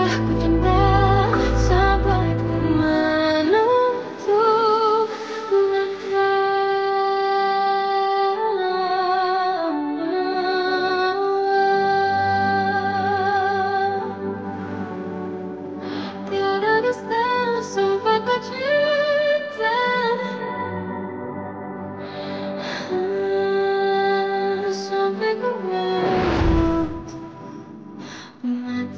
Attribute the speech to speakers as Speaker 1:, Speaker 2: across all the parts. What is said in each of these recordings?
Speaker 1: ku cinta sampai ku menutup mata. Tiada dusta sampai ku cinta, sampai ku menutup mata.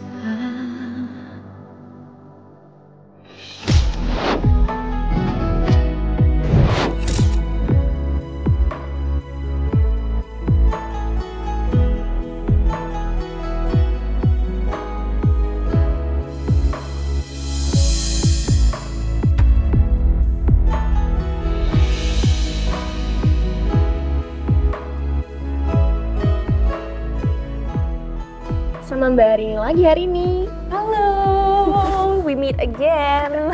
Speaker 2: Sama Mbak Arini lagi hari ini. Halo, we meet again.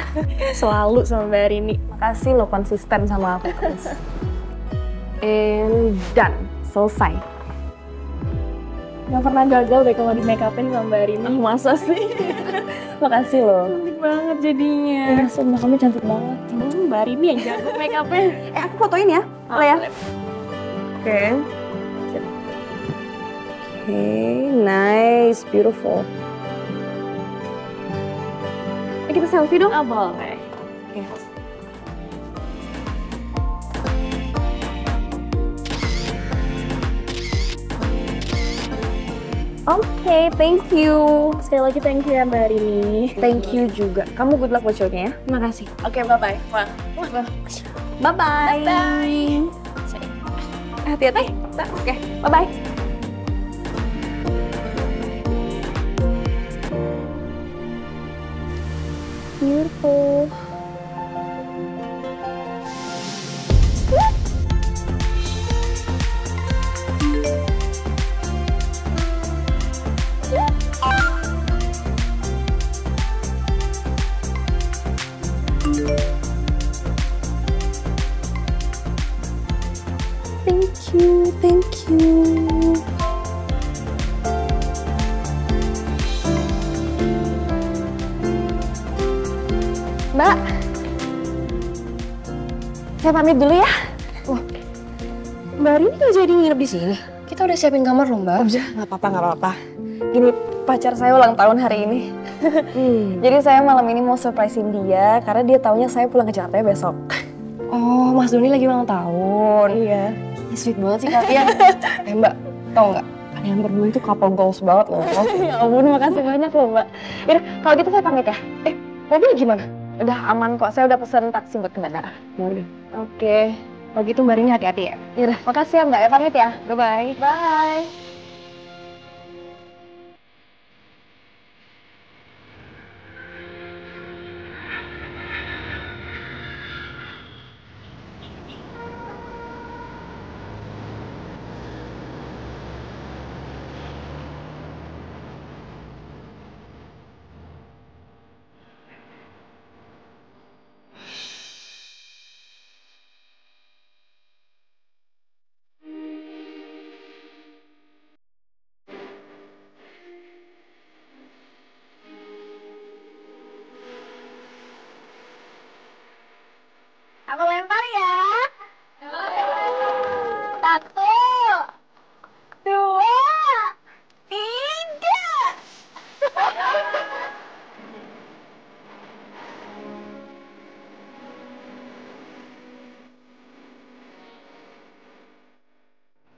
Speaker 2: Selalu sama Mbak Arini. Makasih lo konsisten sama aku terus. And done, selesai. Gak pernah gagal deh kalau di make upin sama Mbak Arini. Masa sih? Makasih lo. Cantik banget jadinya. Sumpah kamu cantik banget. Mbak Arini yang jago make upin.
Speaker 3: Aku fotoin ya, boleh ya?
Speaker 2: Oke.
Speaker 3: Okay, nice, beautiful. Kita selfie dong?
Speaker 2: Boleh.
Speaker 3: Oke, thank you.
Speaker 2: Sekali lagi thank you ya Mbak Arini.
Speaker 3: Thank you juga. Kamu good luck buat show-nya ya.
Speaker 2: Makasih. Oke, bye-bye. Wah.
Speaker 3: Bye-bye.
Speaker 2: Bye.
Speaker 3: Hati-hati. Oke, bye-bye. Beautiful. Thank you. Mbak, saya pamit dulu ya.
Speaker 2: Mbak Arini nggak jadi nginep di sini. Kita udah siapin kamar loh Mbak.
Speaker 3: Udah, nggak apa-apa. Gini, pacar saya ulang tahun hari ini. Jadi saya malam ini mau surprisein dia karena dia taunya saya pulang ke Jakarta besok.
Speaker 2: Oh, Mas Doni lagi ulang tahun.
Speaker 3: Iya.
Speaker 2: Sweet banget sih kalian. Mbak, tau nggak? Kalian berdua itu couple goals banget loh.
Speaker 3: Ya ampun, makasih banyak loh Mbak. Yaudah, kalau gitu saya pamit ya. Mobil gimana? Udah aman kok, saya udah pesen taksi buat ke bandara.
Speaker 2: Udah.
Speaker 3: Oke.
Speaker 2: Kalau gitu Mbak Arini hati-hati ya.
Speaker 3: Yaudah, makasih ya Mbak. Ya pamit ya.
Speaker 2: Bye-bye.
Speaker 3: Bye. Aku lempar ya. Satu, dua, tiga.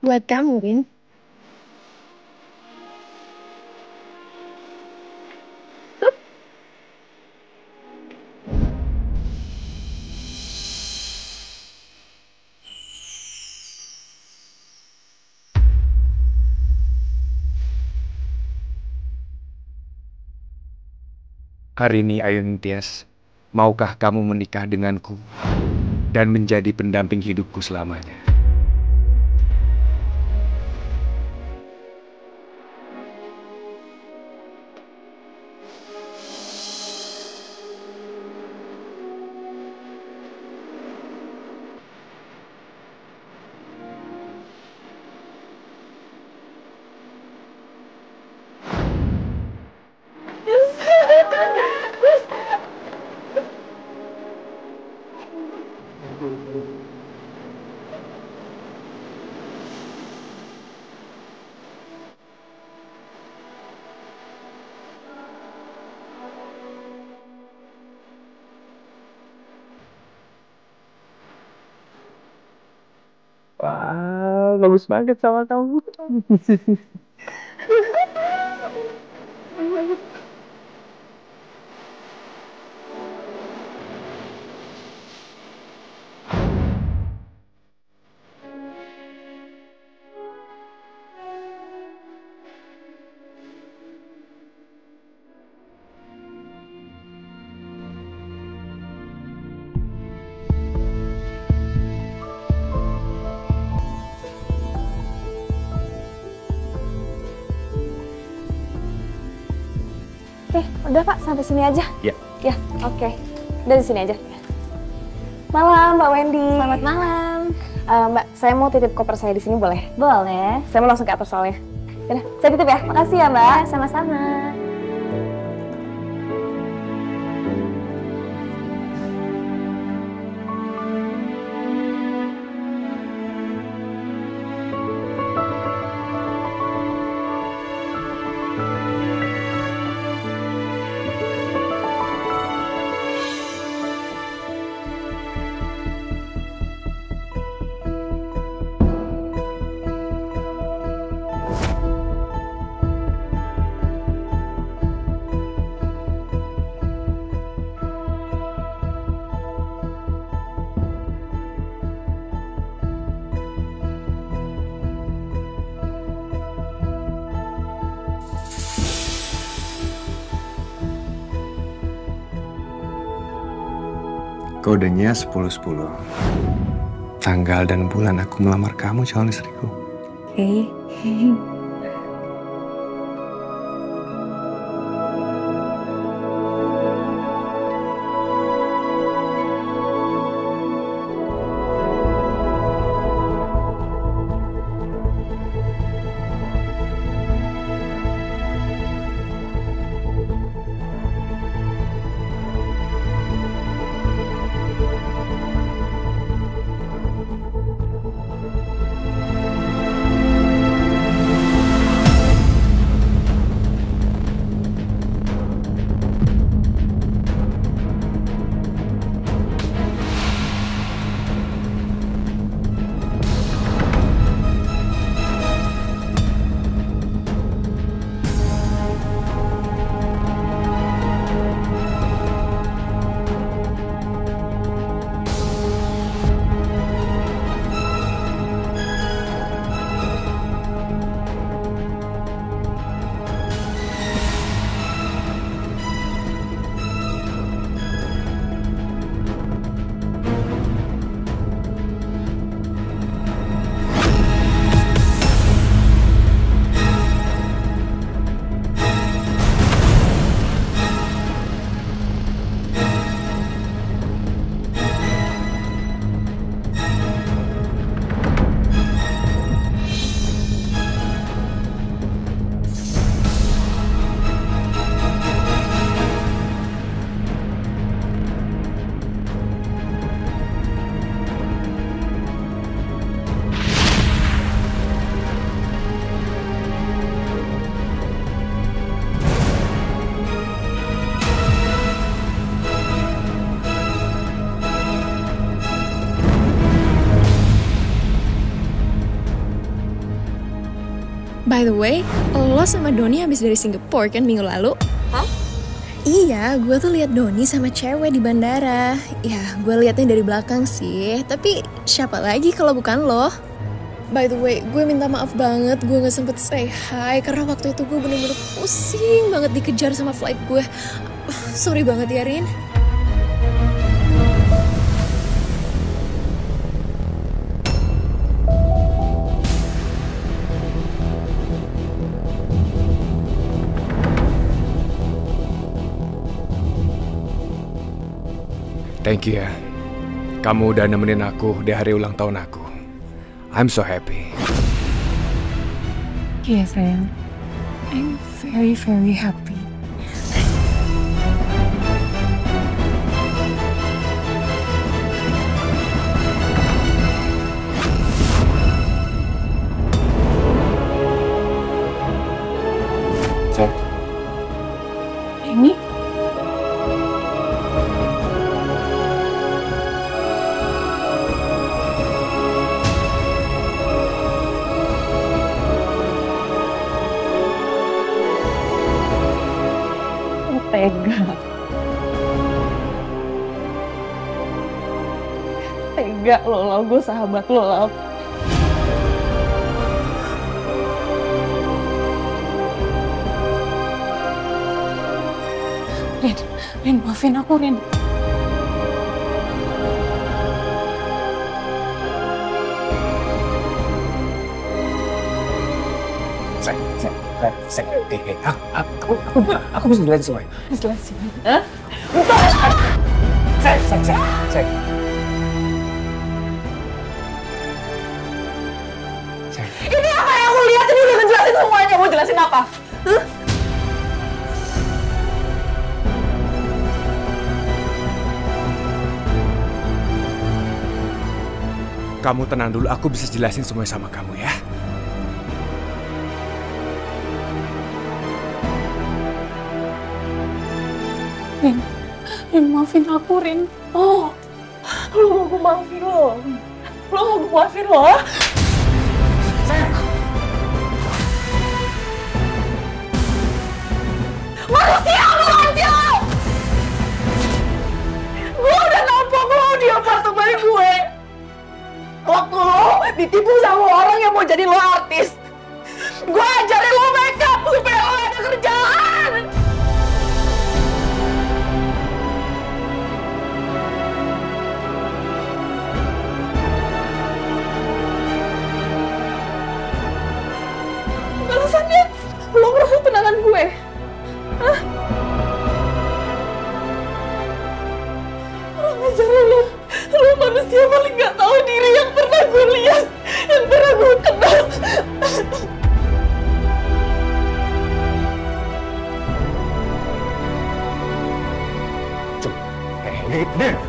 Speaker 2: Buat kamu, Vin.
Speaker 4: Arini Ayun Tias, maukah kamu menikah denganku dan menjadi pendamping hidupku selamanya? Wah, bagus banget sama kamu.
Speaker 3: Oke, udah Pak, sampai sini aja.
Speaker 4: Ya.
Speaker 3: Ya, oke. Udah di sini aja. Malam, Mbak Wendy.
Speaker 2: Selamat malam.
Speaker 3: Mbak, saya mau titip koper saya di sini boleh?
Speaker 2: Boleh.
Speaker 3: Saya mau langsung ke atas soalnya. Yaudah, saya titip ya. Makasih ya, Mbak.
Speaker 2: Sama-sama.
Speaker 4: Kodenya 10-10. Tanggal dan bulan aku melamar kamu calon istriku.
Speaker 2: Oke.
Speaker 5: By the way, lo sama Doni habis dari Singapura kan minggu lalu?
Speaker 3: Hah?
Speaker 5: Iya, gue tuh lihat Doni sama cewek di bandara. Ya, gue liatnya dari belakang sih. Tapi siapa lagi kalau bukan lo? By the way, gue minta maaf banget gue gak sempet say hi karena waktu itu gue bener-bener pusing banget dikejar sama flight gue. Sorry banget ya, Rin.
Speaker 4: Thank you ya. Kamu udah nemenin aku di hari ulang tahun aku. I'm so happy.
Speaker 2: Iya sayang. I'm very very happy.
Speaker 4: So,
Speaker 2: Ini Tega. Tega lo, Lau. Gue sahabat lo, Lau. Rin, maafin aku, Rin.
Speaker 4: Aku bisa jelasin semuanya.
Speaker 2: Jelasin. Hah?
Speaker 4: Sayang.
Speaker 2: Ini apa yang aku lihat? Ini udah ngejelasin semuanya. Mau jelasin apa? Hah?
Speaker 4: Kamu tenang dulu, aku bisa jelasin semuanya sama kamu ya.
Speaker 2: Rin, maafin aku, Rin. Oh, lo mau gue maafin lo? Lo mau gue maafin lo?
Speaker 4: Sayang.
Speaker 2: Manusia lo! Gue udah nampak lo di apartemen gue. Waktu lo ditipu sama orang yang mau jadi lo artis. Gue ajarin lo makeup supaya lo ada kerjaan. Alasannya lo ngerebut tunangan gue. Hah? Lo ngajarin lo manusia paling gak tahu diri yang pernah gue lihat, yang pernah gue kenal.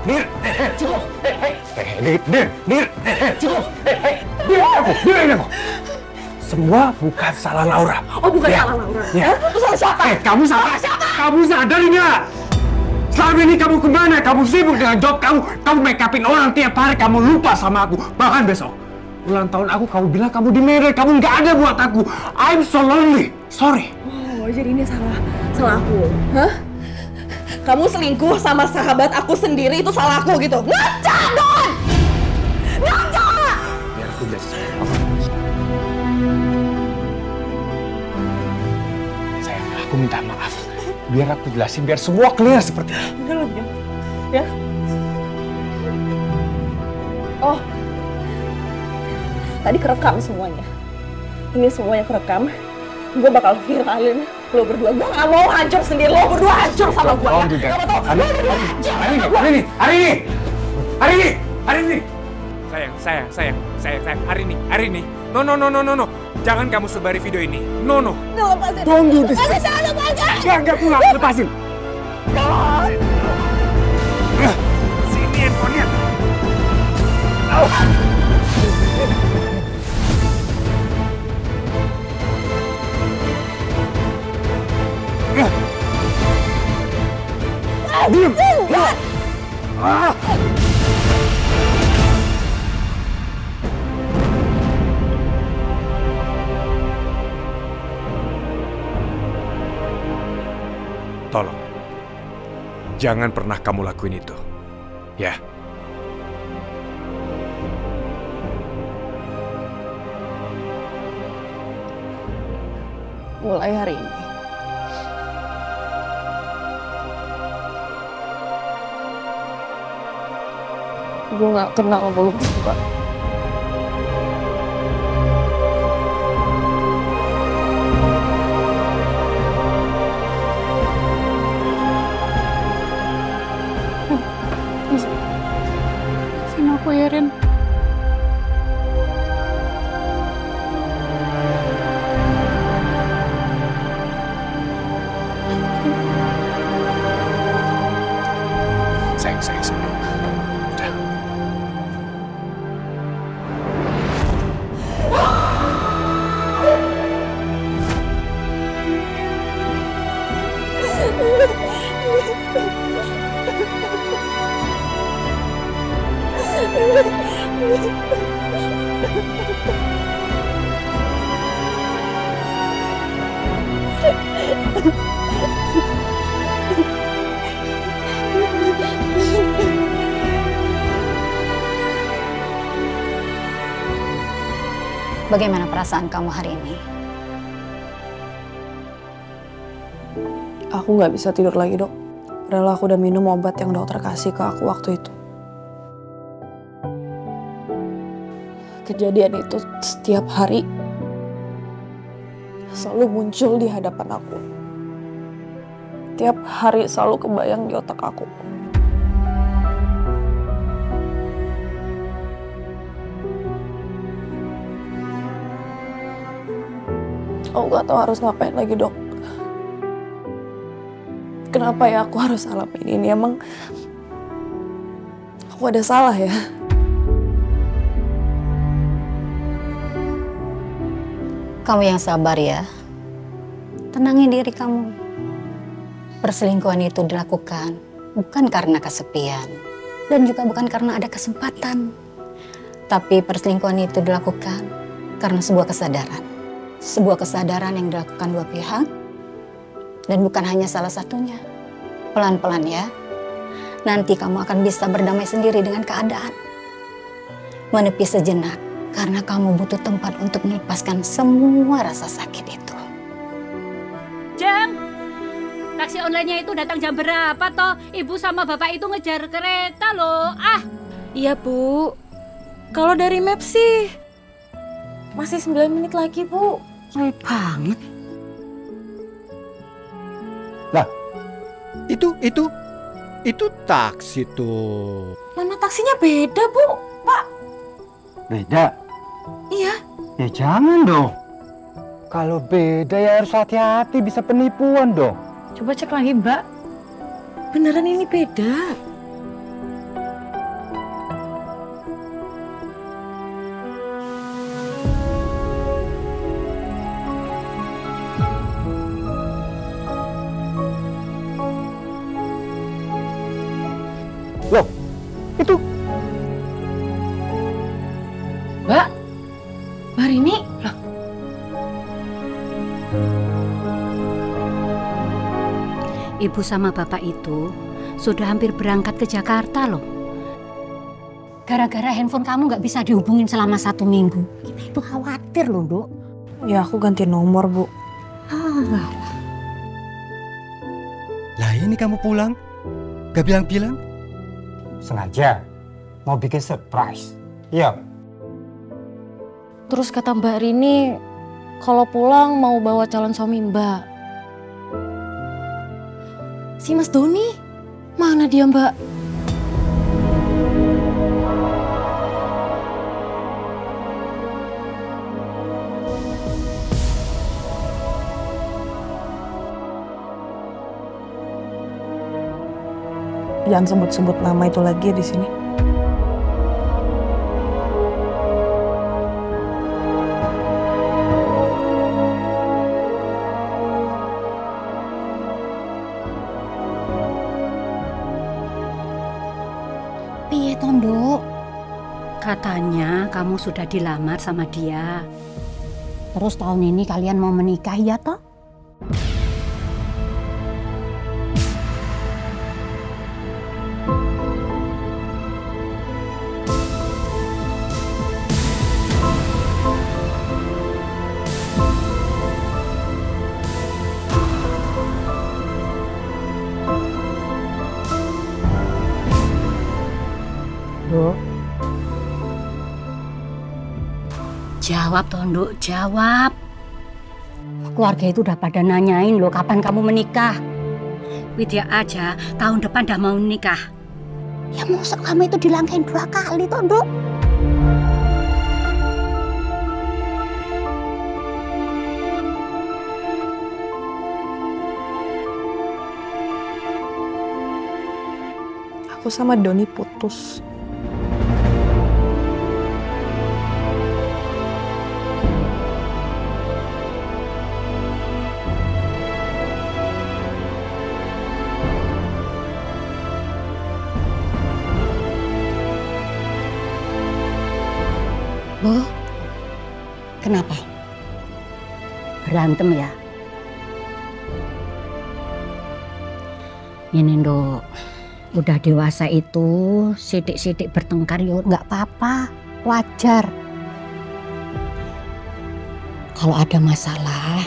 Speaker 4: Dir, aku. Semua bukan salah Laura.
Speaker 2: Oh, bukan salah Laura.
Speaker 4: Ya.
Speaker 2: Itu salah siapa?
Speaker 4: Kamu salah. Kamu sadar nggak? Selama ini kamu kemana? Kamu sibuk dengan job kamu. Kamu make upin orang tiap hari. Kamu lupa sama aku. Bahkan besok ulang tahun aku, kamu bilang kamu di Medan. Kamu nggak ada buat aku. I'm so lonely. Sorry.
Speaker 2: Oh, jadi ini salah aku. Hah? Kamu selingkuh sama sahabat aku sendiri, itu salah aku gitu. Ngaca, Don! Ngaca!
Speaker 4: Biar aku jelasin. Sayang, aku minta maaf. Biar aku jelasin, biar semua clear seperti ini.
Speaker 2: Udah lo diam. Ya? Oh. Tadi kerekam semuanya. Ini semuanya kerekam. Gue bakal viralin lo berdua. Gue gak mau hancur sendiri. Lo berdua hancur sama gue.
Speaker 4: Oh, juga. Hari ini. Sayang. Hari ini. No. Jangan kamu sebari video ini. No.
Speaker 2: Lepasin.
Speaker 4: Don't do this.
Speaker 2: Jangan lepasin.
Speaker 4: Enggak pulang, lepasin. Sini handphonenya. Diam. Tolong, jangan pernah kamu lakuin itu, ya.
Speaker 2: Mulai hari ini. Gue gak kenal sama lo berdua. Maafin aku ya, Rin.
Speaker 4: Sayang. Udah.
Speaker 6: Bagaimana perasaan kamu hari ini?
Speaker 3: Aku nggak bisa tidur lagi, Dok. Padahal aku udah minum obat yang dokter kasih ke aku waktu itu. Kejadian itu setiap hari selalu muncul di hadapan aku. Tiap hari selalu kebayang di otak aku. Aku gak tahu harus ngapain lagi, Dok. Kenapa ya aku harus alamin ini? Emang aku ada salah ya?
Speaker 6: Kamu yang sabar ya. Tenangin diri kamu. Perselingkuhan itu dilakukan bukan karena kesepian dan juga bukan karena ada kesempatan. Tapi perselingkuhan itu dilakukan karena sebuah kesadaran. Sebuah kesadaran yang dilakukan dua pihak dan bukan hanya salah satunya. Pelan-pelan ya. Nanti kamu akan bisa berdamai sendiri dengan keadaan. Menepi sejenak karena kamu butuh tempat untuk melepaskan semua rasa sakit itu.
Speaker 7: Jeng, taksi online-nya itu datang jam berapa toh? Ibu sama bapak itu ngejar kereta loh. Ah.
Speaker 2: Iya, Bu. Kalau dari map sih masih 9 menit lagi, Bu.
Speaker 7: Sulit banget.
Speaker 8: Lah, itu taksi tuh.
Speaker 2: Mana taksinya beda, Bu. Pak.
Speaker 4: Beda?
Speaker 2: Iya.
Speaker 4: Ya jangan dong. Kalau beda ya harus hati-hati, bisa penipuan dong.
Speaker 2: Coba cek lagi, Mbak. Beneran ini beda.
Speaker 4: Loh, itu.
Speaker 2: Mbak. Mbak Rini. Loh.
Speaker 7: Ibu sama bapak itu sudah hampir berangkat ke Jakarta loh. Gara-gara handphone kamu nggak bisa dihubungin selama 1 minggu. Kita itu khawatir loh, Dok.
Speaker 3: Ya aku ganti nomor, Bu.
Speaker 8: Lah ini kamu pulang, gak bilang-bilang?
Speaker 4: Sengaja mau bikin surprise. Iya.
Speaker 2: Terus kata Mbak Rini, kalau pulang mau bawa calon suami Mbak. Si Mas Doni, mana dia, Mbak?
Speaker 3: Jangan sebut-sebut nama itu lagi di sini.
Speaker 7: Piye Tondo? Katanya kamu sudah dilamar sama dia. Terus tahun ini kalian mau menikah ya toh? Jawab Tondo, jawab. Keluarga itu udah pada nanyain loh kapan kamu menikah. Widya aja tahun depan udah mau menikah. Ya masa kamu itu dilangkain 2 kali Tondo.
Speaker 3: Aku sama Doni putus.
Speaker 7: Loh, kenapa? Berantem ya? Ini Nduk, udah dewasa itu sidik-sidik bertengkar ya nggak apa-apa, wajar. Kalau ada masalah,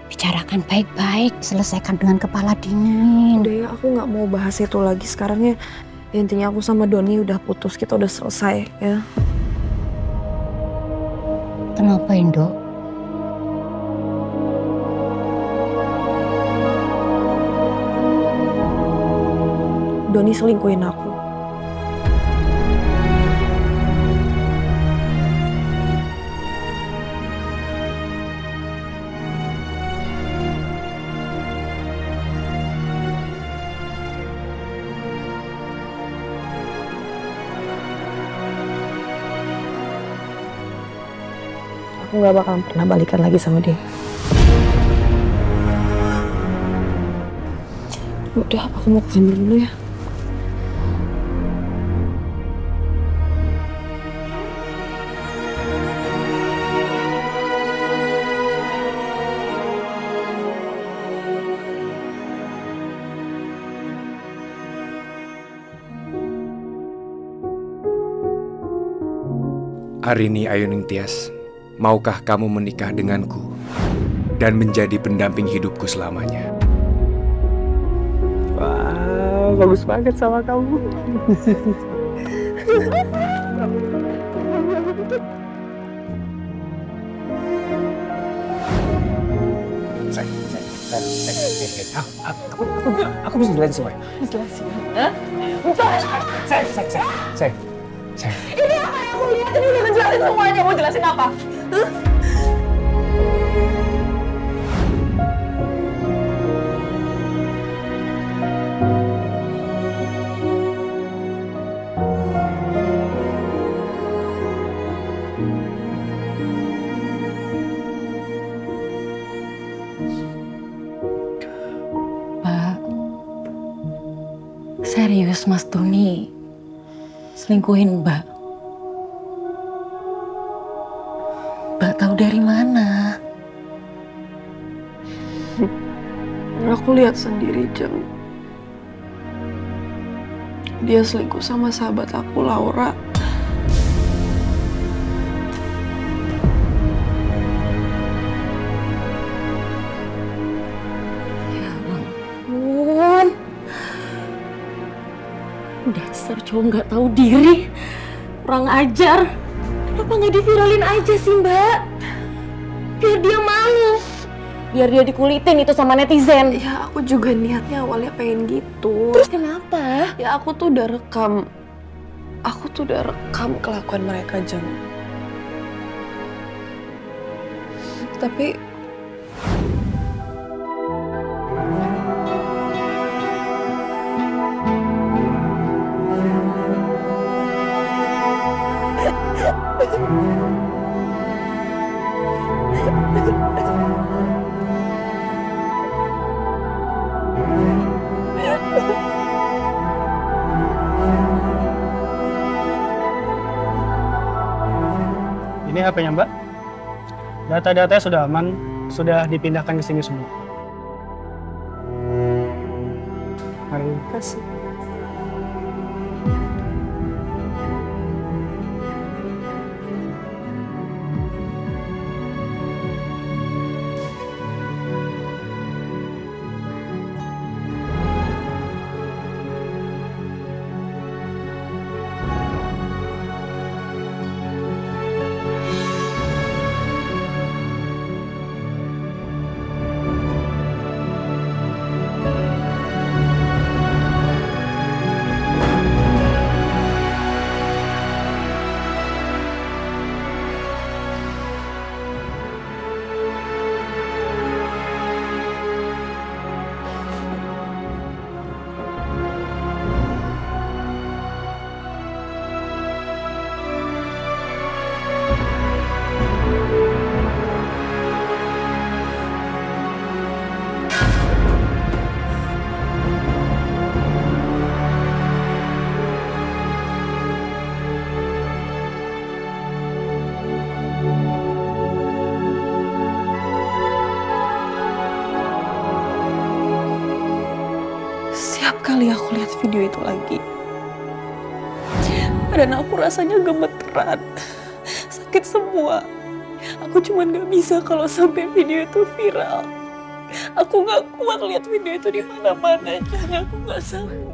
Speaker 7: bicarakan baik-baik, selesaikan dengan kepala dingin.
Speaker 3: Udah ya, aku nggak mau bahas itu lagi. Sekarang ya, intinya aku sama Doni udah putus, kita udah selesai ya.
Speaker 7: Kenapa, Indo?
Speaker 3: Doni selingkuhin aku. Aku gak bakalan pernah balikan lagi sama dia. Udah, aku mau ke kamar dulu ya.
Speaker 4: Arini Ayuning Tias, maukah kamu menikah denganku dan menjadi pendamping hidupku selamanya? Wah, bagus banget sama kamu. Aku bisa jelasin semuanya.
Speaker 3: Jelasin.
Speaker 4: Saya.
Speaker 3: Ini apa yang aku lihat? Ini udah ngejelasin semuanya. Mau jelasin apa?
Speaker 9: Mbak, serius Mas Doni selingkuhin Mbak? Mbak tahu dari mana?
Speaker 3: Aku lihat sendiri, Jeng. Dia selingkuh sama sahabat aku, Laura.
Speaker 9: Ya ampun. Dasar cowok nggak tahu diri. Kurang ajar. Kenapa nggak diviralin aja sih, Mbak? Biar dia malu. Biar dia dikulitin itu sama netizen.
Speaker 3: Ya, aku juga niatnya awalnya pengen gitu.
Speaker 9: Terus kenapa?
Speaker 3: Ya, aku tuh udah rekam. Aku tuh udah rekam kelakuan mereka, Jeng. Tapi
Speaker 10: ini HP-nya Mbak. Data-datanya sudah aman, sudah dipindahkan ke sini semua. Mari.
Speaker 3: kasih. Setiap kali aku lihat video itu lagi, dan aku rasanya gemeteran, sakit semua. Aku
Speaker 9: Aku cuman gak bisa kalau sampai video itu viral. Aku gak kuat lihat video itu di mana-mana. Aku gak sanggup.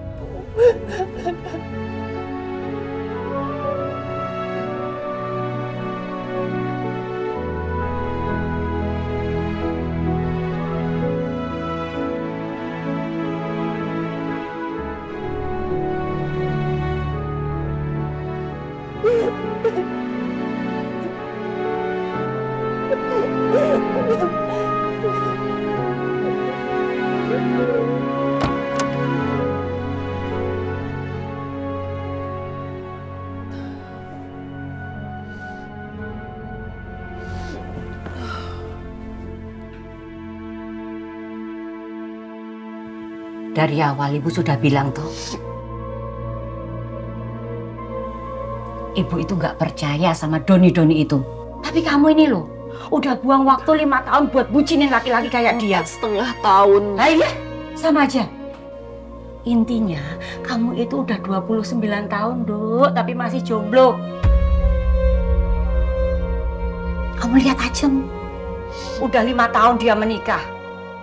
Speaker 7: Dari awal ibu sudah bilang toh, ibu itu nggak percaya sama doni-doni itu. Tapi kamu ini loh, udah buang waktu 5 tahun buat bucinin laki-laki kayak dia.
Speaker 9: 4,5 tahun.
Speaker 7: Nah iya, sama aja. Intinya kamu itu udah 29 tahun, Duk, tapi masih jomblo. Kamu lihat aja, udah 5 tahun dia menikah.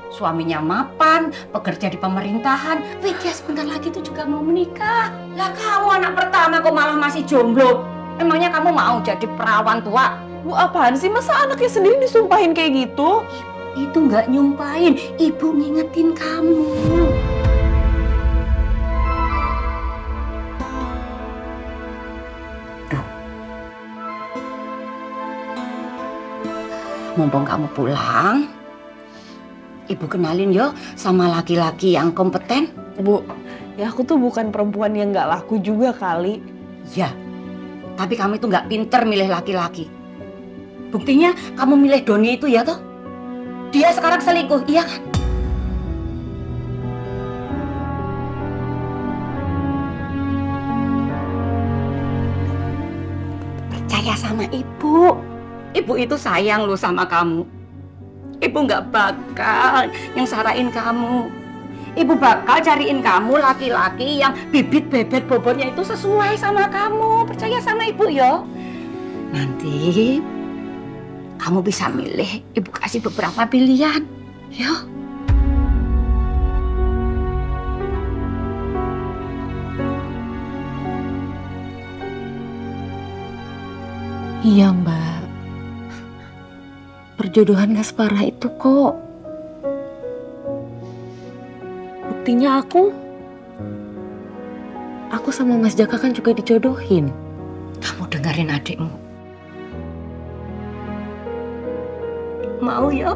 Speaker 7: Suaminya mapan, bekerja di pemerintahan. Widya sebentar lagi tuh juga mau menikah. Lah kamu anak pertama kok malah masih jomblo. Emangnya kamu mau jadi perawan tua?
Speaker 9: Bu, apaan sih? Masa anaknya sendiri disumpahin kayak gitu?
Speaker 7: Itu nggak nyumpahin, ibu ngingetin kamu. Duh. Mumpung kamu pulang, ibu kenalin yo sama laki-laki yang kompeten.
Speaker 9: Bu, ya aku tuh bukan perempuan yang nggak laku juga kali.
Speaker 7: Ya, tapi kamu itu nggak pinter milih laki-laki. Buktinya kamu milih Doni itu ya toh? Dia sekarang selingkuh, iya kan? Percaya sama ibu. Ibu itu sayang loh sama kamu. Ibu nggak bakal yang sarain kamu. Ibu bakal cariin kamu laki-laki yang bibit bebet bobotnya itu sesuai sama kamu. Percaya sama ibu yo. Nanti kamu bisa milih, ibu kasih beberapa pilihan. Yo.
Speaker 9: Iya Mbak, perjodohan gak separah itu kok. Buktinya aku sama Mas Jaka kan juga dijodohin.
Speaker 7: Kamu dengerin adikmu. Mau ya?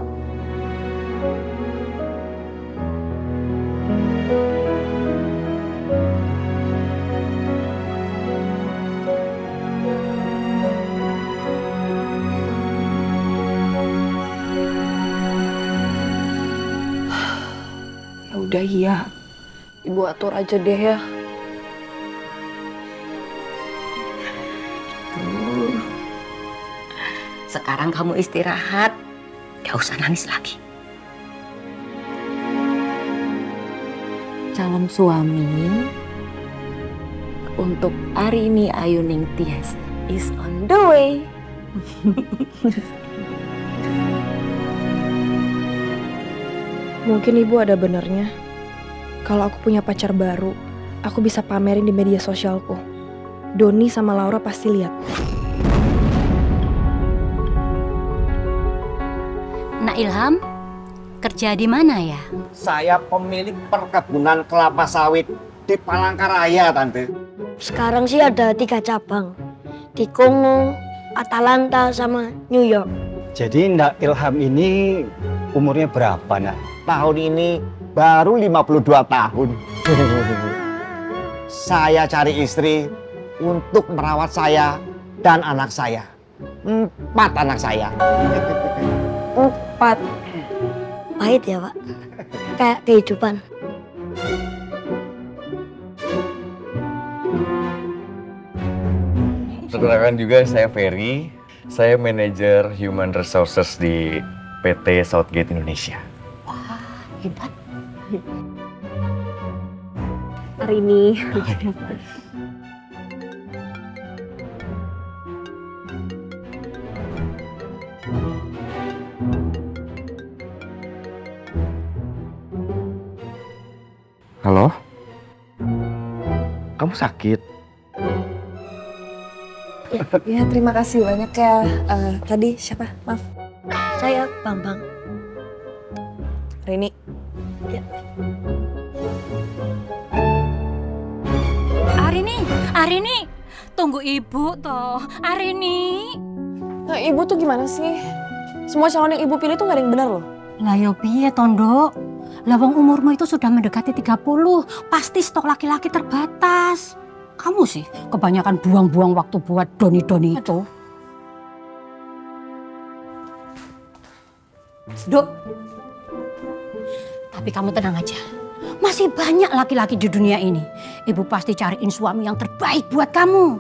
Speaker 9: Ya udah iya, ibu atur aja deh ya.
Speaker 7: Sekarang kamu istirahat. Gak usah nangis lagi.
Speaker 9: Calon suami untuk Arini Ayuning Tias is on the way.
Speaker 3: Mungkin ibu ada benernya. Kalau aku punya pacar baru, aku bisa pamerin di media sosialku. Doni sama Laura pasti lihat.
Speaker 7: Nak Ilham, kerja di mana ya?
Speaker 4: Saya pemilik perkebunan kelapa sawit di Palangkaraya, Tante.
Speaker 11: Sekarang sih ada 3 cabang. Di Kongo, Atalanta, sama New York.
Speaker 8: Jadi Ndak Ilham ini umurnya berapa, Nak?
Speaker 4: Tahun ini baru 52 tahun. Saya cari istri untuk merawat saya dan anak saya. 4 anak saya.
Speaker 11: 4. Pahit ya, Pak? Kayak kehidupan.
Speaker 12: Perkenalkan juga saya Ferry. Saya manajer Human Resources di PT Southgate Indonesia.
Speaker 7: Wah, hebat.
Speaker 9: Arini.
Speaker 12: Halo? Kamu sakit?
Speaker 3: Ya, terima kasih banyak ya. Tadi siapa? Maaf.
Speaker 11: Saya Bambang.
Speaker 3: Rini.
Speaker 11: Ya.
Speaker 7: Arini, tunggu ibu toh. Arini.
Speaker 3: Nah, ibu tuh gimana sih? Semua calon yang ibu pilih tuh gak ada yang benar loh.
Speaker 7: Lah yo piye Tondo? Lah wong umurmu itu sudah mendekati 30, pasti stok laki-laki terbatas. Kamu sih kebanyakan buang-buang waktu buat doni-doni itu. Dok. Tapi kamu tenang aja. Masih banyak laki-laki di dunia ini. Ibu pasti cariin suami yang terbaik buat kamu.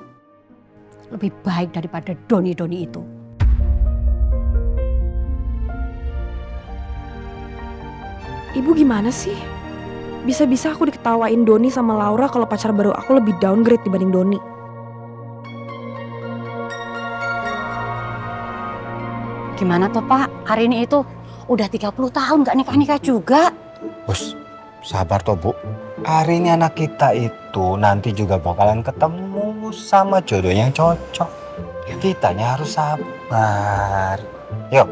Speaker 7: Lebih baik daripada doni-doni itu.
Speaker 3: Ibu gimana sih? Bisa-bisa aku diketawain Doni sama Laura kalau pacar baru aku lebih downgrade dibanding Doni.
Speaker 7: Gimana toh Pak? Hari ini itu udah 30 tahun gak nikah-nikah juga.
Speaker 8: Bos, sabar toh Bu. Hari ini anak kita itu nanti juga bakalan ketemu sama jodoh yang cocok. Kitanya harus sabar. Yuk.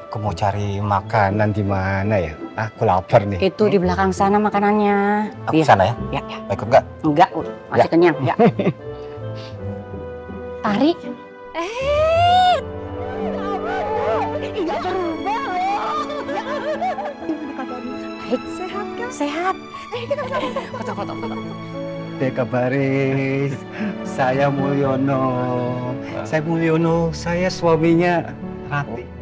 Speaker 8: Aku mau cari makanan di mana ya? Aku lapar nih.
Speaker 7: Itu di belakang sana makanannya.
Speaker 8: Aku sana ya?
Speaker 7: Ya.
Speaker 8: Mau ikut nggak?
Speaker 7: Enggak, masih kenyang. Ya. Tari.
Speaker 3: Enggak berubah loh.
Speaker 7: Baik. Sehat kan? Sehat. Foto.
Speaker 8: Deka Baris, saya Mulyono. Saya Mulyono, saya suaminya Rati.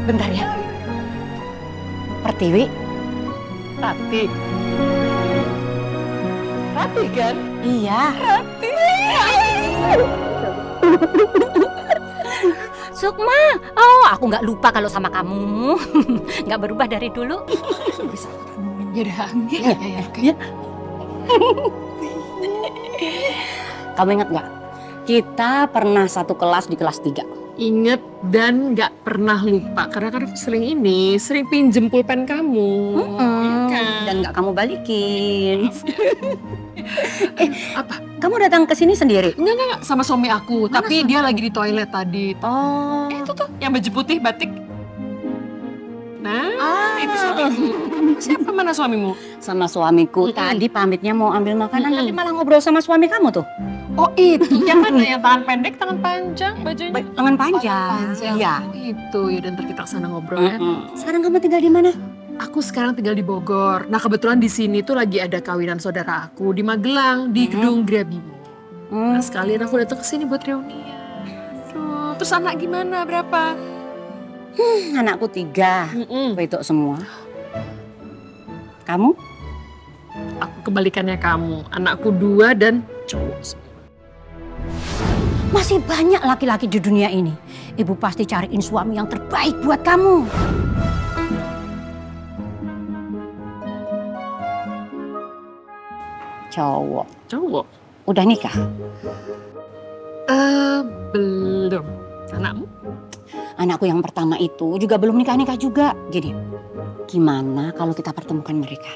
Speaker 7: Bentar ya. Pertiwi.
Speaker 3: Rati. Rati kan?
Speaker 7: Iya.
Speaker 3: Rati.
Speaker 7: Sukma. Oh, aku nggak lupa kalau sama kamu. Nggak berubah dari dulu.
Speaker 3: Bisa ya.
Speaker 7: Kamu ingat nggak? Kita pernah satu kelas di kelas 3.
Speaker 13: Ingat dan nggak pernah lupa karena kan sering pinjem pulpen kamu, ya kan?
Speaker 7: Dan nggak kamu balikin. Apa? Kamu datang ke sini sendiri?
Speaker 13: Enggak, sama suami aku. Mana tapi dia lagi di toilet tadi.
Speaker 7: Oh.
Speaker 13: Itu tuh yang baju putih batik. Nah, itu suamimu. Siapa mana suamimu?
Speaker 7: Sama suamiku. Tadi pamitnya mau ambil makanan, tapi malah ngobrol sama suami kamu tuh.
Speaker 13: Oh itu, yang mana? Yang tangan pendek, tangan panjang bajunya?
Speaker 7: Tangan panjang. Iya.
Speaker 13: Itu, ya dan ntar kita kesana ngobrol ya.
Speaker 7: Sekarang kamu tinggal di mana?
Speaker 13: Aku sekarang tinggal di Bogor. Nah kebetulan di sini tuh lagi ada kawinan saudara aku di Magelang, di gedung Grabimo. Nah sekalian aku datang ke sini buat reunian. Aduh, terus anak gimana? Berapa?
Speaker 7: Anakku 3. Itu semua. Kamu?
Speaker 13: Aku kebalikannya kamu. Anakku 2 dan cowok semua.
Speaker 7: Masih banyak laki-laki di dunia ini. Ibu pasti cariin suami yang terbaik buat kamu.
Speaker 13: Cowok.
Speaker 7: Udah nikah?
Speaker 13: Belum. Anakmu?
Speaker 7: Anakku yang pertama itu juga belum nikah-nikah juga. Gini, gimana kalau kita pertemukan mereka?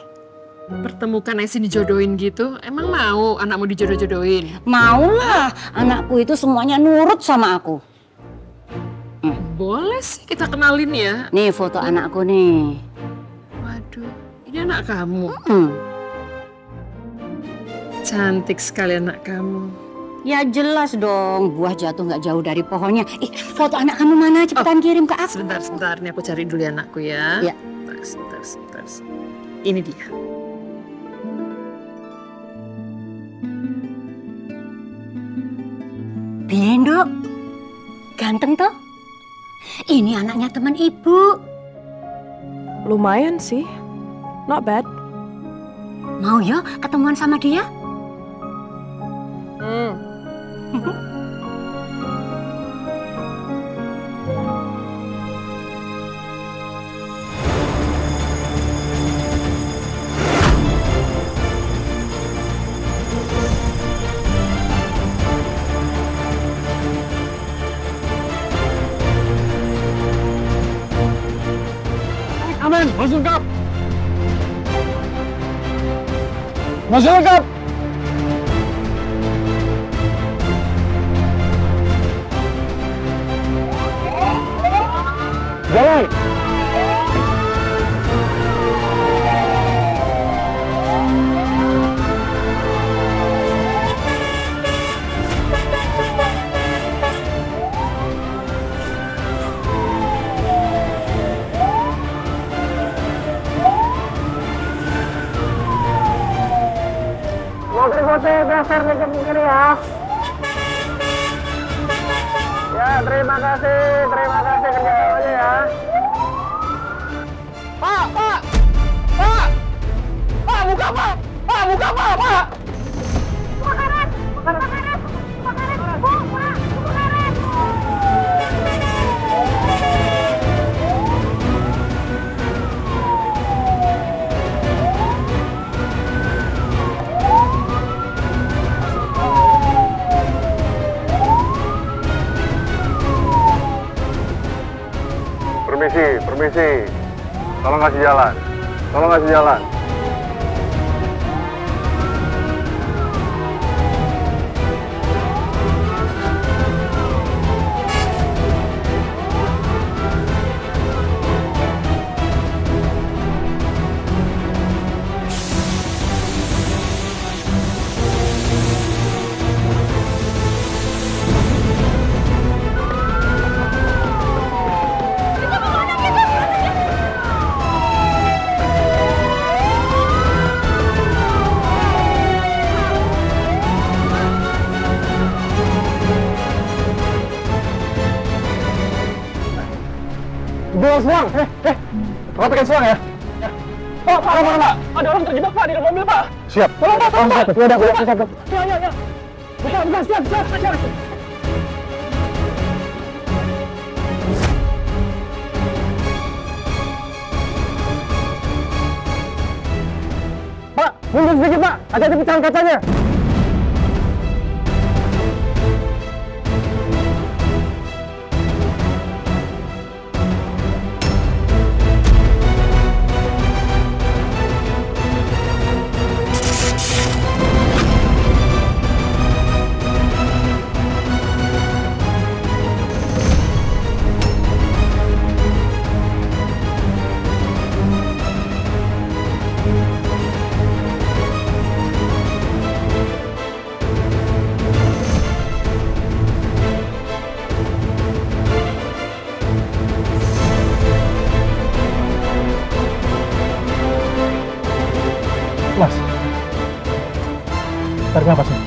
Speaker 13: Pertemukan Esi dijodohin gitu? Emang mau anakmu dijodoh-jodohin?
Speaker 7: Mau lah, anakku itu semuanya nurut sama aku.
Speaker 13: Boleh sih kita kenalin ya.
Speaker 7: Nih foto anakku nih.
Speaker 13: Waduh, ini anak kamu. Cantik sekali anak kamu.
Speaker 7: Ya jelas dong, buah jatuh nggak jauh dari pohonnya. Foto anak kamu mana? Cepetan kirim ke aku.
Speaker 13: Sebentar, nih aku cari dulu anakku ya.
Speaker 7: Ya.
Speaker 13: Sebentar. Ini dia.
Speaker 7: Bendo, ganteng toh? Ini anaknya teman ibu.
Speaker 3: Lumayan sih, not bad.
Speaker 7: Mau ya ketemuan sama dia?
Speaker 4: Jalan, masuk lengkap. Masuk lengkap. Jalan.
Speaker 14: Putih, geser dikit ke kiri ya. Ya, terima kasih kerjasamanya ya. Pak, buka Pak, buka Pak. Kebakaran.
Speaker 15: Permisi. Tolong kasih jalan.
Speaker 4: Buang Suang, rapikan Suang ya. Pak, ada orang terjebak Pak di dalam mobil Pak. Siap. Tolong Pak. Udah. Ya. Bukan, siap. Pak, mundur sedikit Pak. Hati-hati pecahan kacanya. Mas, tarik napasnya.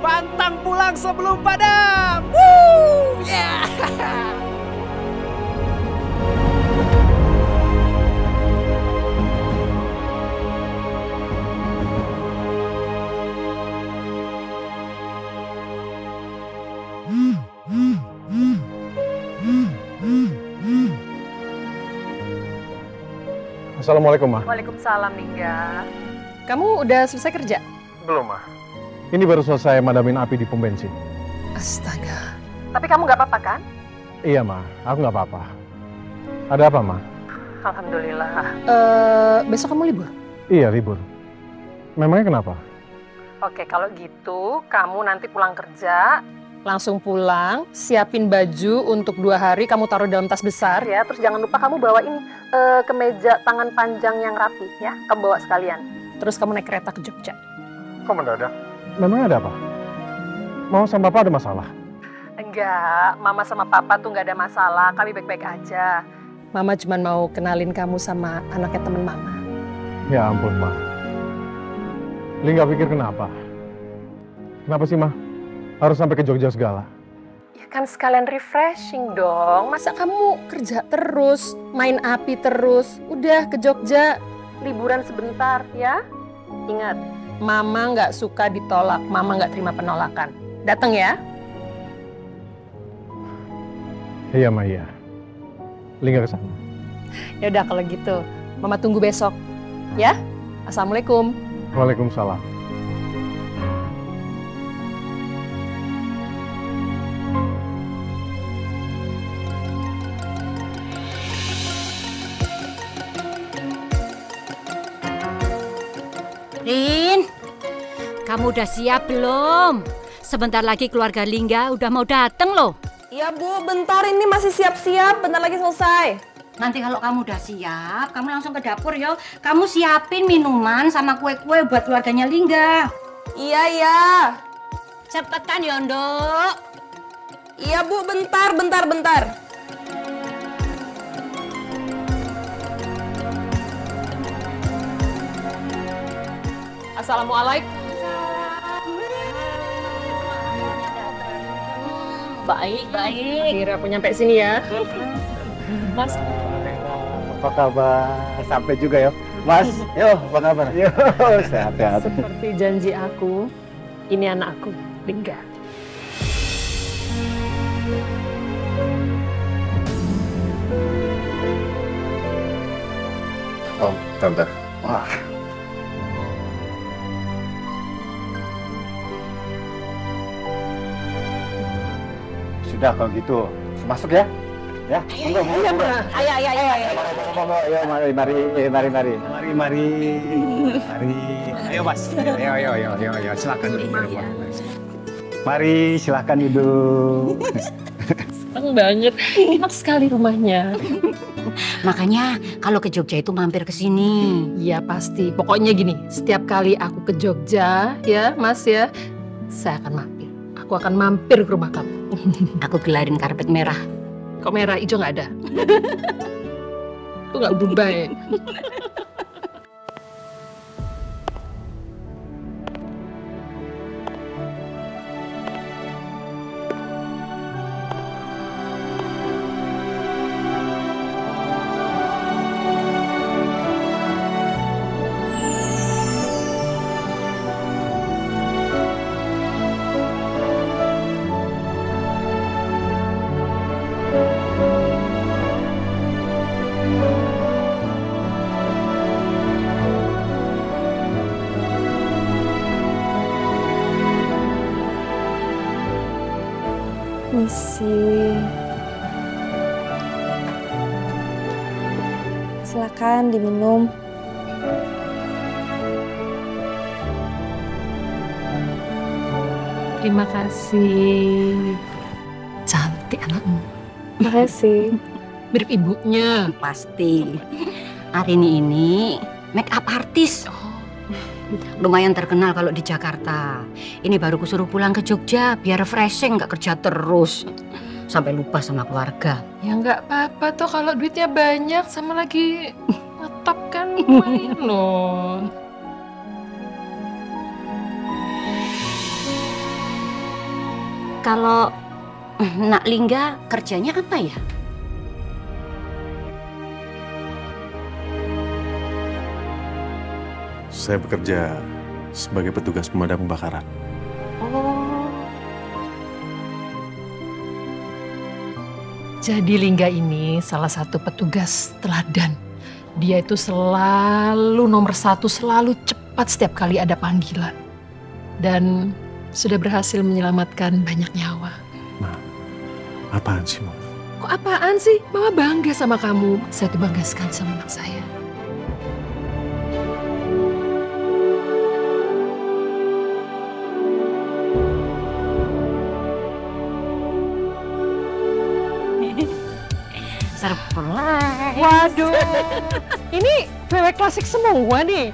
Speaker 16: Pantang pulang sebelum padam. Woo! Yeah!
Speaker 15: Assalamualaikum, Ma.
Speaker 13: Waalaikumsalam, Lingga. Kamu udah selesai kerja?
Speaker 15: Belum, Ma. Ini baru selesai madamin api di pom bensin.
Speaker 13: Astaga. Tapi kamu nggak apa-apa kan?
Speaker 15: Iya, Ma. Aku nggak apa-apa. Ada apa, Ma?
Speaker 13: Alhamdulillah. Besok kamu libur?
Speaker 15: Iya, libur. Memangnya kenapa?
Speaker 13: Oke, kalau gitu kamu nanti pulang kerja, langsung pulang, siapin baju untuk 2 hari, kamu taruh dalam tas besar ya. Terus jangan lupa kamu bawa ini kemeja tangan panjang yang rapi ya. Kamu bawa sekalian. Terus kamu naik kereta ke Jogja.
Speaker 15: Kok mendadak? Memangnya ada apa? Mau sama Papa ada masalah?
Speaker 13: Enggak, Mama sama Papa tuh nggak ada masalah. Kami baik-baik aja. Mama cuma mau kenalin kamu sama anaknya temen Mama.
Speaker 15: Ya ampun, Ma. Lingga pikir kenapa? Kenapa sih, Ma? Harus sampai ke Jogja segala?
Speaker 13: Ya kan sekalian refreshing dong. Masa kamu kerja terus, main api terus. Udah ke Jogja, liburan sebentar ya. Ingat, Mama nggak suka ditolak. Mama nggak terima penolakan. Datang ya.
Speaker 15: Iya, Ma, iya. Lingga ke sana.
Speaker 13: Ya udah kalau gitu, Mama tunggu besok. Ya? Assalamualaikum.
Speaker 15: Waalaikumsalam.
Speaker 7: Rin, kamu udah siap belum? Sebentar lagi keluarga Lingga udah mau dateng loh.
Speaker 3: Iya Bu, bentar ini masih siap-siap, bentar lagi selesai.
Speaker 7: Nanti kalau kamu udah siap, kamu langsung ke dapur yo. Kamu siapin minuman sama kue-kue buat keluarganya Lingga.
Speaker 3: Iya, iya.
Speaker 7: Cepetan ya, Nduk.
Speaker 3: Iya Bu, bentar.
Speaker 13: Assalamualaikum. Baik. Akhirnya aku nyampe sini ya. Mas.
Speaker 8: Apa kabar? Sampai juga ya. Mas, yo apa kabar? Yo, sehat-sehat.
Speaker 13: Seperti janji aku, ini anakku, Lingga.
Speaker 15: Oh, Tante.
Speaker 8: Wah. Sudah kalau gitu, masuk ya. Ya, monggo.
Speaker 7: Ayo.
Speaker 8: Mari. Ayo, Mas. Ayo, silakan duduk. Mari, silakan duduk.
Speaker 13: Senang banget. Enak sekali rumahnya.
Speaker 7: Makanya kalau ke Jogja itu mampir ke sini.
Speaker 13: Iya pasti. Pokoknya gini, setiap kali aku ke Jogja ya, Mas ya, saya akan mampir. Aku akan mampir ke rumah kamu.
Speaker 7: Aku gelarin karpet merah.
Speaker 13: Kok merah, hijau nggak ada? Itu nggak berubah ya?
Speaker 3: Misi. Silakan diminum.
Speaker 13: Terima kasih. Cantik anakmu.
Speaker 3: Makasih.
Speaker 13: Mirip ibunya.
Speaker 7: Pasti. Arini ini make up artis. Lumayan terkenal kalau di Jakarta. Ini baru kusuruh pulang ke Jogja biar refreshing, nggak kerja terus. Sampai lupa sama keluarga.
Speaker 13: Ya nggak apa-apa tuh kalau duitnya banyak sama lagi ngetop kan lumayan loh.
Speaker 7: Kalau Nak Lingga kerjanya apa ya?
Speaker 15: Saya bekerja sebagai petugas pemadam kebakaran.
Speaker 13: Oh. Jadi Lingga ini salah satu petugas teladan Dia itu selalu nomor satu, selalu cepat setiap kali ada panggilan. Dan sudah berhasil menyelamatkan banyak nyawa.
Speaker 15: Apaan sih, Ma?
Speaker 13: Kok apaan sih? Mama bangga sama kamu. Saya tuh bangga sekali sama anak saya.
Speaker 9: Surprise.
Speaker 13: Waduh, ini VW klasik semua nih.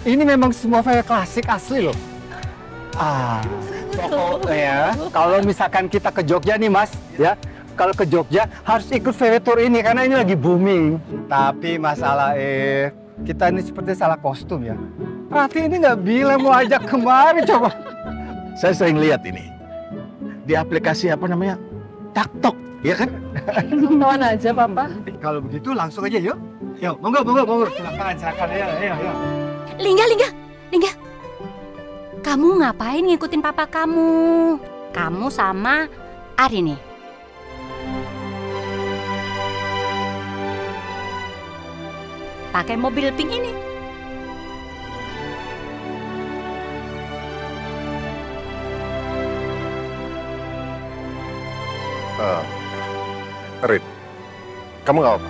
Speaker 8: Ini memang semua VW klasik asli loh. Pokoknya kalau misalkan kita ke Jogja nih Mas, ya. Kalau ke Jogja harus ikut VW Tour ini karena ini lagi booming. Tapi masalah kita ini seperti salah kostum ya. Rati ini nggak bilang mau ajak kemari coba.
Speaker 15: Saya sering lihat ini di aplikasi apa namanya? TikTok, ya kan?
Speaker 13: Tawan aja, Papa.
Speaker 8: Kalau begitu langsung aja yuk. Yuk, monggo. Silakan ya.
Speaker 7: Lingga. Kamu ngapain ngikutin papa kamu? Kamu sama Ari nih. Pakai mobil pink ini.
Speaker 15: Rin, kamu nggak apa?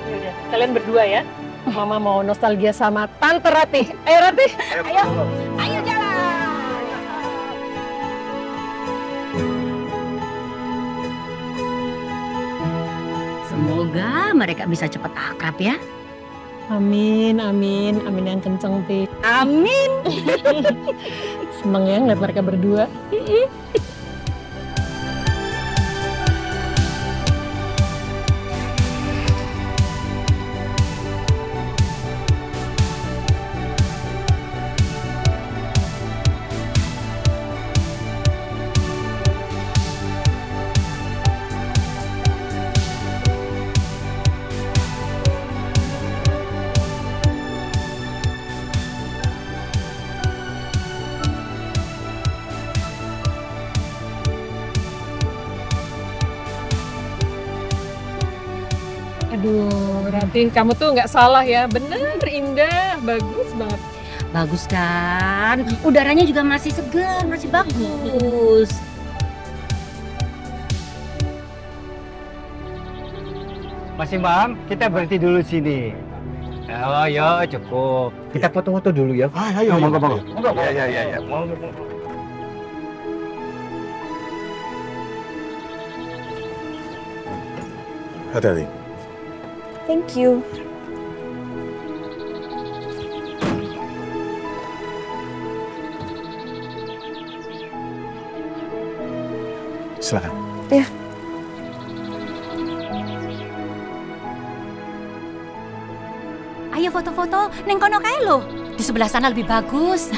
Speaker 13: Yaudah, kalian berdua ya. Mama mau nostalgia sama Tante Ratih. Ayo Ratih, ayo jalan.
Speaker 7: Semoga mereka bisa cepat akrab ya.
Speaker 13: Amin yang kenceng, Tik.
Speaker 7: Amin.
Speaker 13: Seneng ya ngeliat mereka berdua. Aduh, Ratih, kamu tuh nggak salah ya. Bener, indah, bagus banget.
Speaker 7: Bagus kan? Udaranya juga masih segar, masih bagus.
Speaker 8: Masih Mam, kita berhenti dulu sini. Oh ya cukup. Kita foto-foto dulu ya.
Speaker 15: Ayo, monggo.
Speaker 8: Ya. Monggo.
Speaker 15: Hati-hati.
Speaker 3: Thank you.
Speaker 15: Silakan.
Speaker 3: Ya.
Speaker 7: Ayo foto-foto, neng kono kae lo. Di sebelah sana lebih bagus.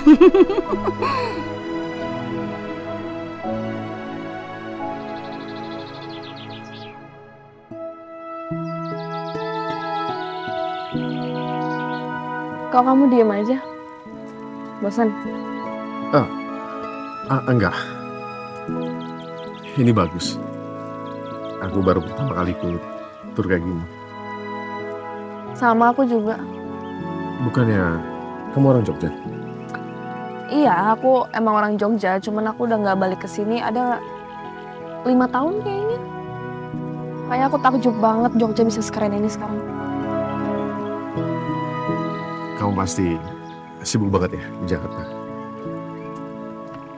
Speaker 3: Kok kamu diem aja? Bosan?
Speaker 15: Enggak. Ini bagus. Aku baru pertama kali ikut tur kayak gini.
Speaker 3: Sama aku juga.
Speaker 15: Bukannya kamu orang Jogja?
Speaker 3: Iya, aku emang orang Jogja, cuman aku udah nggak balik ke sini ada 5 tahun kayaknya. Kayak aku takjub banget Jogja bisa sekeren ini sekarang.
Speaker 15: Kamu pasti sibuk banget ya di Jakarta?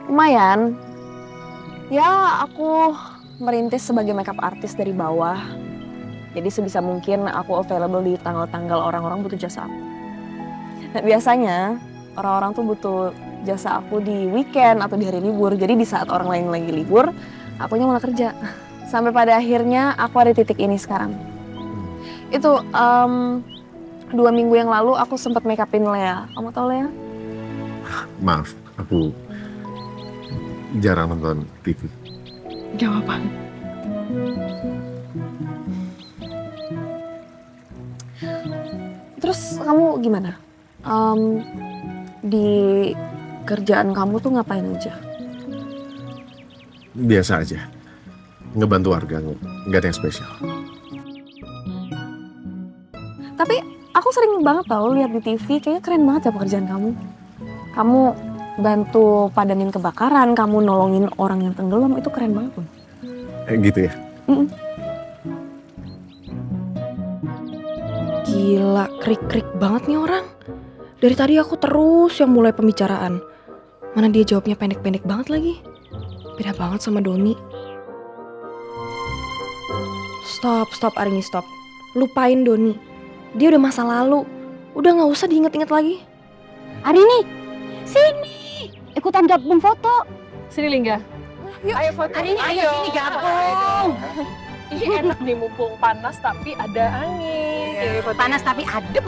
Speaker 3: Lumayan. Ya, aku merintis sebagai makeup artist dari bawah. Jadi sebisa mungkin aku available di tanggal-tanggal orang-orang butuh jasa aku. Nah, biasanya orang-orang tuh butuh jasa aku di weekend atau di hari libur. Jadi di saat orang lain lagi libur, akunya malah kerja. Sampai pada akhirnya aku ada titik ini sekarang. Itu 2 minggu yang lalu aku sempat make upin Lea. Kamu tau Lea?
Speaker 15: Maaf, aku jarang nonton TV.
Speaker 3: Gak apa-apa. Terus kamu gimana? Di kerjaan kamu tuh ngapain aja?
Speaker 15: Biasa aja. Ngebantu warga, nggak ada yang spesial.
Speaker 3: Tapi aku sering banget tau lihat di TV, kayaknya keren banget ya pekerjaan kamu. Kamu bantu padamin kebakaran, kamu nolongin orang yang tenggelam, itu keren banget loh.
Speaker 15: Gitu ya?
Speaker 3: Gila, krik-krik banget nih orang. Dari tadi aku terus yang mulai pembicaraan. Mana dia jawabnya pendek-pendek banget lagi. Beda banget sama Doni. Stop Arini, stop. Lupain Doni. Dia udah masa lalu. Udah gak usah diinget-inget lagi.
Speaker 7: Arini, sini. Ikutan gabung foto.
Speaker 2: Sini Lingga.
Speaker 3: Yuk,
Speaker 2: ayo foto.
Speaker 7: Arini, ayo sini gabung.
Speaker 2: Ini enak nih mumpung panas tapi ada angin.
Speaker 7: Panas tapi adem.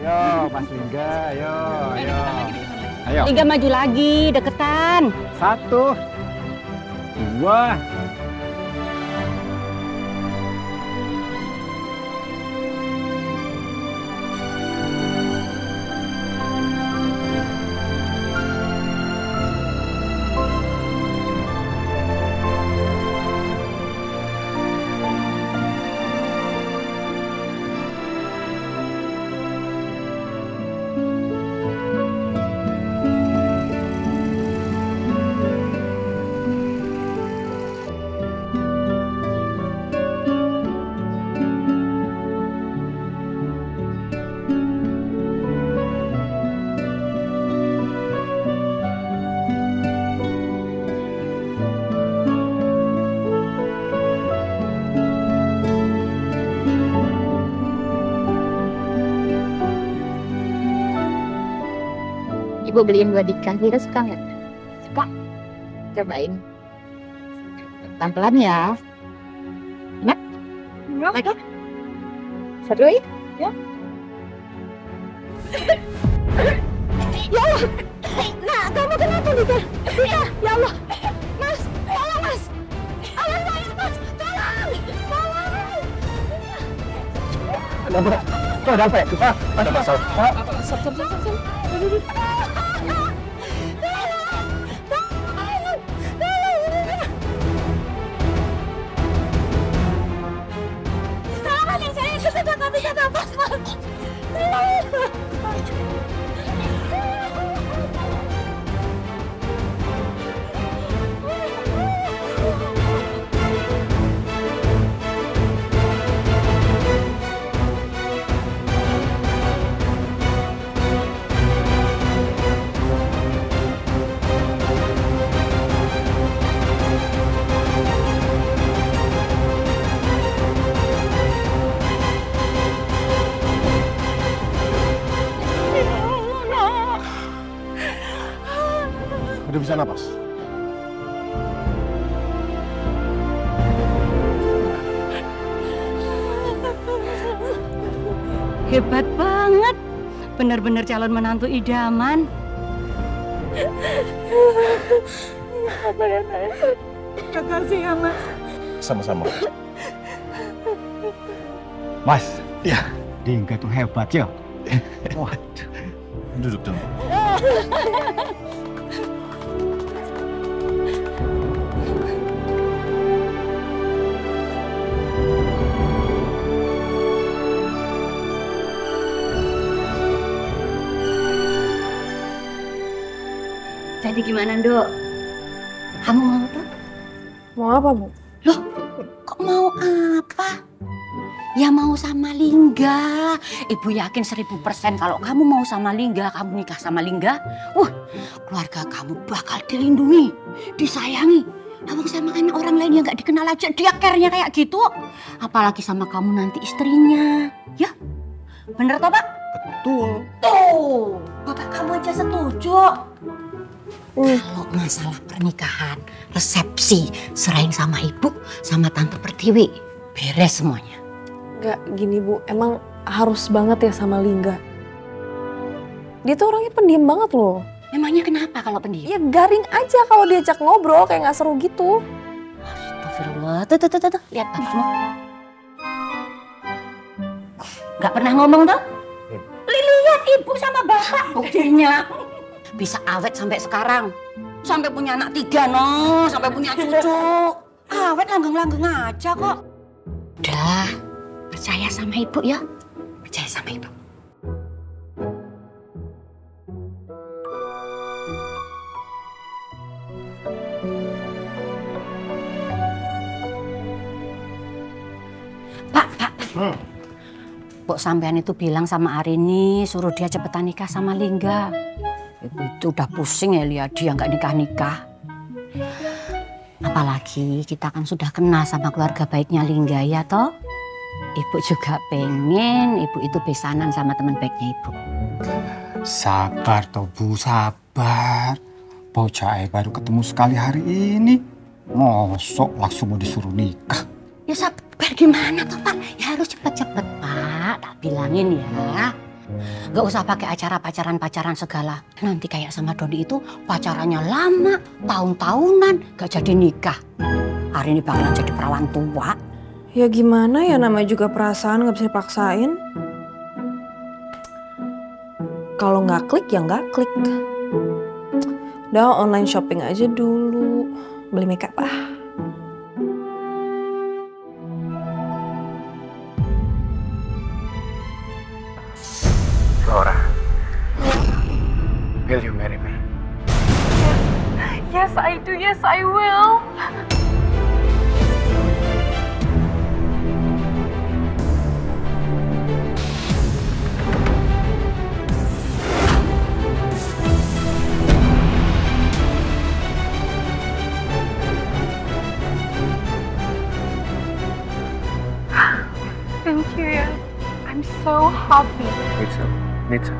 Speaker 15: Yo, Mas Lingga, yo. Ayo.
Speaker 7: Lingga maju lagi, deketan.
Speaker 15: 1, 2.
Speaker 7: Ibu beliin buat Dika, Dika suka nggak? Suka. Cobain. Pelan-pelan ya. Enak? Lagi? Seru ya? Ya. Ya Allah. Nah, kamu kenapa Dika? Dika, ya Allah. Mas, tolong Mas. Awas saya Mas, tolong. Tolong.
Speaker 15: Ada apa? Tuh ada apa ya? Ada masalah.
Speaker 2: Stop.
Speaker 7: Saya nggak bisa nafas, Mas.
Speaker 15: Udah bisa napas?
Speaker 7: Hebat banget. Benar-benar calon menantu idaman.
Speaker 2: Apa ya, Nay? Makasih ya, Mas.
Speaker 15: Sama-sama.
Speaker 8: Mas, ya, Dingga tuh hebat ya. Waduh.
Speaker 15: Duduk dulu.
Speaker 7: Jadi gimana, Nduk? Kamu mau tuh?
Speaker 3: Mau apa, Bu?
Speaker 7: Loh, kok mau apa? Ya mau sama Lingga. Ibu yakin 1000% kalau kamu mau sama Lingga, kamu nikah sama Lingga, keluarga kamu bakal dilindungi, disayangi. Abang sama anak orang lain yang gak dikenal aja dia care-nya kayak gitu. Apalagi sama kamu nanti istrinya. Ya, bener toh, Pak?
Speaker 8: Betul.
Speaker 7: Tuh, bapak kamu aja setuju. Kalau masalah pernikahan, resepsi, serahin sama ibu, sama tante Pertiwi. Beres semuanya.
Speaker 3: Gak gini Bu, emang harus banget ya sama Lingga. Dia tuh orangnya pendiam banget loh.
Speaker 7: Memangnya kenapa kalau pendiam?
Speaker 3: Ya garing aja kalau diajak ngobrol, kayak gak seru gitu.
Speaker 7: Astagfirullah, tuh, lihat bapakmu. Gak pernah ngomong tuh? Lihat ibu sama bapak, buktinya. Bisa awet sampai sekarang. Sampai punya anak 3 no, sampai punya cucu. Awet langgeng-langgeng aja kok. Udah, percaya sama ibu ya. Percaya sama ibu. Pak. Pok sampean itu bilang sama Arini suruh dia cepetan nikah sama Lingga. Ibu itu udah pusing ya lihat dia nggak nikah-nikah. Apalagi kita kan sudah kenal sama keluarga baiknya Lingga ya toh. Ibu juga pengen ibu itu besanan sama teman baiknya ibu.
Speaker 8: Sabar toh Bu, sabar. Bocah baru ketemu sekali hari ini. Mosok langsung mau disuruh nikah.
Speaker 7: Ya sabar gimana toh Pak? Ya harus cepet-cepet Pak, tak bilangin ya. Gak usah pakai acara pacaran-pacaran segala. Nanti kayak sama Dodi itu pacarannya lama, tahun-tahunan, gak jadi nikah. Hari ini bakalan jadi perawan tua.
Speaker 3: Ya gimana ya, namanya juga perasaan gak bisa dipaksain. Kalau nggak klik ya nggak klik. Udah online shopping aja dulu, beli makeup
Speaker 4: Laura, will you marry me?
Speaker 13: Yes, I do. Yes, I will. Thank you, ya. I'm so happy.
Speaker 4: Me too. Me too.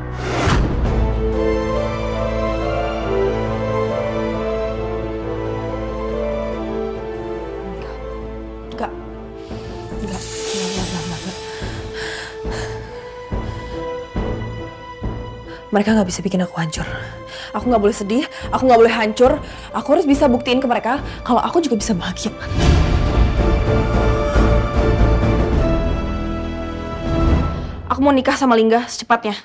Speaker 3: Enggak. Mereka nggak bisa bikin aku hancur. Aku nggak boleh sedih, aku nggak boleh hancur. Aku harus bisa buktiin ke mereka kalau aku juga bisa bahagia. Aku mau nikah sama Lingga secepatnya.